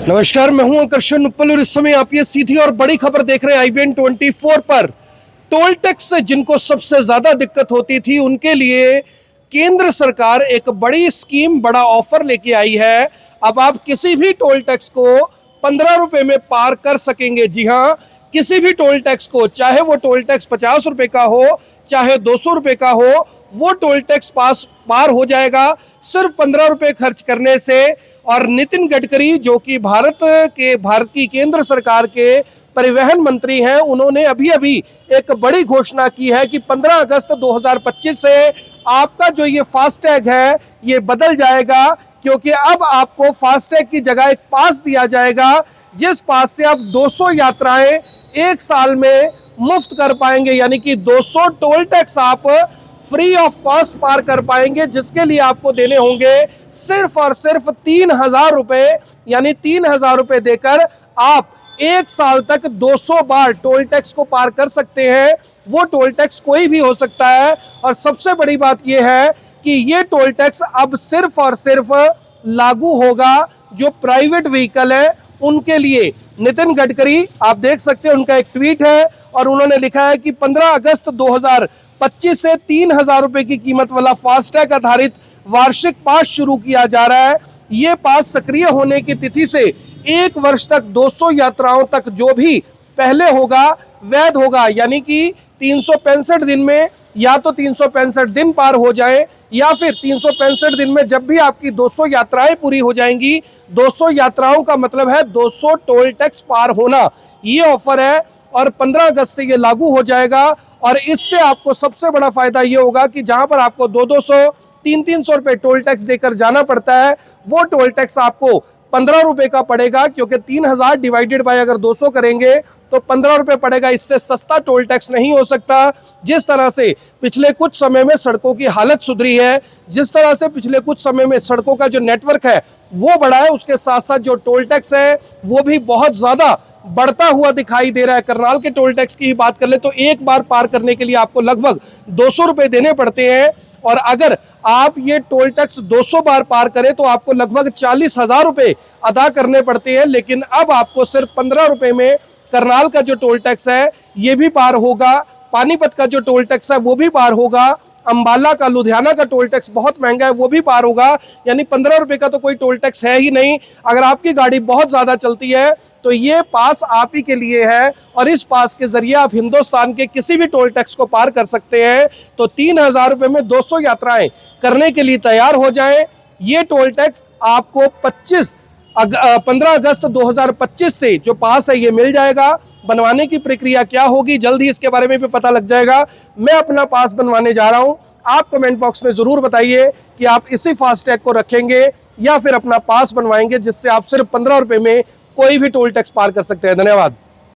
नमस्कार, मैं हूं आकर्षण उपल और इस समय आप ये सीधी और बड़ी खबर देख रहे हैं IBN 24 पर। टोल टैक्स से जिनको सबसे ज्यादा दिक्कत होती थी उनके लिए केंद्र सरकार एक बड़ी स्कीम, बड़ा ऑफर लेके आई है। अब आप किसी भी टोल टैक्स को 15 रुपए में पार कर सकेंगे। जी हाँ, किसी भी टोल टैक्स को, चाहे वो टोल टैक्स 50 रुपए का हो, चाहे 200 रुपए का हो, वो टोल टैक्स पार हो जाएगा सिर्फ 15 रुपए खर्च करने से। और नितिन गडकरी, जो कि भारत की केंद्र सरकार के परिवहन मंत्री हैं, उन्होंने अभी अभी एक बड़ी घोषणा की है कि 15 अगस्त 2025 से आपका जो ये फास्टैग है ये बदल जाएगा, क्योंकि अब आपको फास्टैग की जगह एक पास दिया जाएगा, जिस पास से आप 200 यात्राएं एक साल में मुफ्त कर पाएंगे। यानी कि 200 टोल टैक्स आप फ्री ऑफ कॉस्ट पार कर पाएंगे, जिसके लिए आपको देने होंगे सिर्फ और सिर्फ 3,000 रुपए। यानी 3,000 रुपए देकर आप एक साल तक 200 बार टोल टैक्स को पार कर सकते हैं। वो टोल टैक्स कोई भी हो सकता है। और सबसे बड़ी बात यह है कि ये टोल टैक्स अब सिर्फ और सिर्फ लागू होगा जो प्राइवेट व्हीकल है उनके लिए। नितिन गडकरी, आप देख सकते हैं, उनका एक ट्वीट है और उन्होंने लिखा है कि 15 अगस्त 2025 से 3,000 रुपए की कीमत वाला फास्टैग आधारित वार्षिक पास शुरू किया जा रहा है। ये पास सक्रिय होने की तिथि से 1 वर्ष तक 200 यात्राओं तक जो भी पहले होगा वैध होगा। यानी कि 365 दिन में या तो 365 दिन पार हो जाए, या फिर 365 दिन में जब भी आपकी 200 यात्राएं पूरी हो जाएंगी। 200 यात्राओं का मतलब है 200 टोल टैक्स पार होना। ये ऑफर है और 15 अगस्त से ये लागू हो जाएगा। और इससे आपको सबसे बड़ा फायदा ये होगा कि जहां पर आपको 200-200, 300-300 रुपए टोल टैक्स देकर जाना पड़ता है, वो टोल टैक्स आपको 15 रुपए का पड़ेगा, क्योंकि 3,000 डिवाइडेड बाय अगर 200 करेंगे तो 15 रुपए पड़ेगा। इससे सस्ता टोल टैक्स नहीं हो सकता। जिस तरह से पिछले कुछ समय में सड़कों की हालत सुधरी है, जिस तरह से पिछले कुछ समय में सड़कों का जो नेटवर्क है वो बढ़ा है, उसके साथ साथ जो टोल टैक्स है वो भी बहुत ज्यादा बढ़ता हुआ दिखाई दे रहा है। करनाल के टोल टैक्स की ही बात कर ले तो एक बार पार करने के लिए आपको लगभग 200 रुपए देने पड़ते हैं। और अगर आप ये टोल टैक्स 200 बार पार करें तो आपको लगभग 40,000 रुपए अदा करने पड़ते हैं। लेकिन अब आपको सिर्फ 15 रुपए में करनाल का जो टोल टैक्स है ये भी पार होगा, पानीपत का जो टोल टैक्स है वो भी पार होगा, अंबाला का, लुधियाना का टोल टैक्स बहुत महंगा है वो भी पार होगा। यानी 15 रुपए का तो कोई टोल टैक्स है ही नहीं। अगर आपकी गाड़ी बहुत ज्यादा चलती है तो ये पास आप ही के लिए है, और इस पास के जरिए आप हिंदुस्तान के किसी भी टोल टैक्स को पार कर सकते हैं। तो 3,000 रुपए में 200 यात्राएं करने के लिए तैयार हो जाएं। ये टोल टैक्स आपको 15 अगस्त 2025 से जो पास है ये मिल जाएगा। बनवाने की प्रक्रिया क्या होगी, जल्द ही इसके बारे में भी पता लग जाएगा। मैं अपना पास बनवाने जा रहा हूं। आप कमेंट बॉक्स में जरूर बताइए कि आप इसी फास्टैग को रखेंगे या फिर अपना पास बनवाएंगे, जिससे आप सिर्फ 15 रुपए में कोई भी टोल टैक्स पार कर सकते हैं। धन्यवाद।